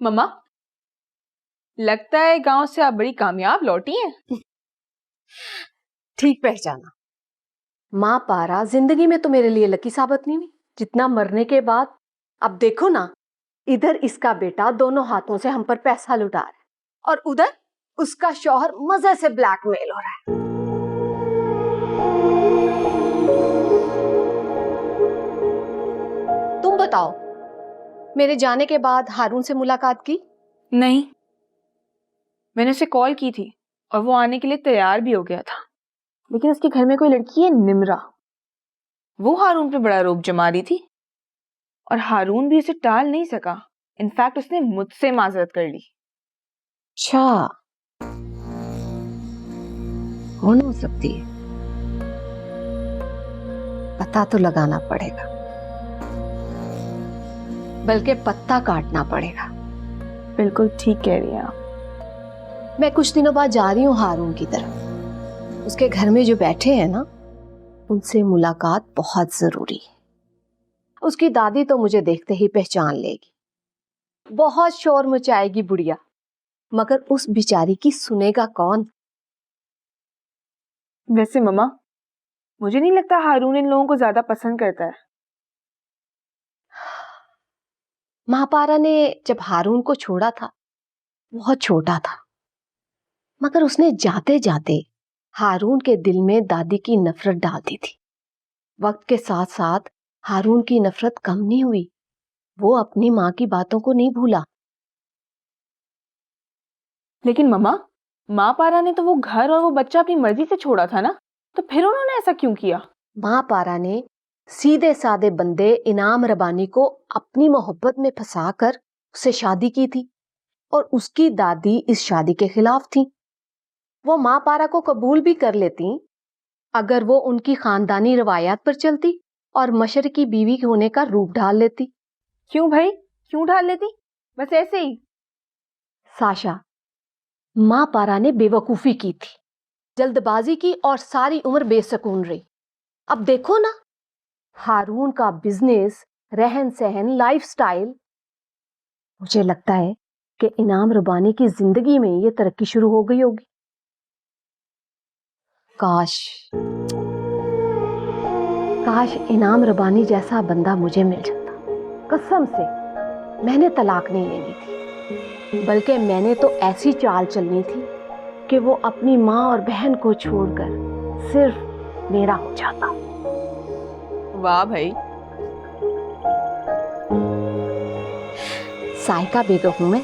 मम्मा, लगता है गांव से आप बड़ी कामयाब लौटी हैं। ठीक पहचाना। माँ पारा जिंदगी में तो मेरे लिए लकी साबित नहीं हुई, जितना मरने के बाद। अब देखो ना, इधर इसका बेटा दोनों हाथों से हम पर पैसा लुटा रहा है और उधर उसका शौहर मजे से ब्लैकमेल हो रहा है। तुम बताओ, मेरे जाने के बाद हारून से मुलाकात की? नहीं, मैंने उसे कॉल की थी और वो आने के लिए तैयार भी हो गया था, लेकिन उसके घर में कोई लड़की है निम्रा, वो हारून पे बड़ा रोब जमा रही थी और हारून भी उसे टाल नहीं सका। इनफैक्ट उसने मुझसे माजरत कर ली। अच्छा, कौन हो सकती है? पता तो लगाना पड़ेगा, बल्कि पत्ता काटना पड़ेगा। बिल्कुल ठीक कह रही हैं आप। मैं कुछ दिनों बाद जा रही हूँ हारून की तरफ। उसके घर में जो बैठे हैं ना, उनसे मुलाकात बहुत जरूरी है। उसकी दादी तो मुझे देखते ही पहचान लेगी, बहुत शोर मचाएगी बुढ़िया, मगर उस बिचारी की सुनेगा कौन? वैसे मम्मा, मुझे नहीं लगता हारून इन लोगों को ज्यादा पसंद करता है। महापारा ने जब हारून को छोड़ा था, बहुत छोटा था, मगर उसने जाते जाते हारून के दिल में दादी की नफरत डाल दी थी। वक्त के साथ साथ हारून की नफरत कम नहीं हुई, वो अपनी माँ की बातों को नहीं भूला। लेकिन मम्मा, माँ पारा ने तो वो घर और वो बच्चा अपनी मर्जी से छोड़ा था ना, तो फिर उन्होंने ऐसा क्यों किया? माँ पारा ने सीधे साधे बंदे इनाम रबानी को अपनी मोहब्बत में फंसाकर उससे शादी की थी और उसकी दादी इस शादी के खिलाफ थी। वो माँ पारा को कबूल भी कर लेती अगर वो उनकी खानदानी रवायात पर चलती और मशरकी बीवी होने का रूप ढाल लेती। क्यों भाई, क्यों ढाल लेती? बस ऐसे ही? साशा, माँ पारा ने बेवकूफी की थी, जल्दबाजी की और सारी उम्र बेसकून रही। अब देखो ना, हारून का बिजनेस, रहन सहन, लाइफस्टाइल, मुझे लगता है कि इनाम रबानी की जिंदगी में ये तरक्की शुरू हो गई होगी। काश काश इनाम रबानी जैसा बंदा मुझे मिल जाता। कसम से मैंने तलाक नहीं लेनी थी, बल्कि मैंने तो ऐसी चाल चलनी थी कि वो अपनी माँ और बहन को छोड़कर सिर्फ मेरा हो जाता। वाह भाई। साइका बेगम हूं मैं,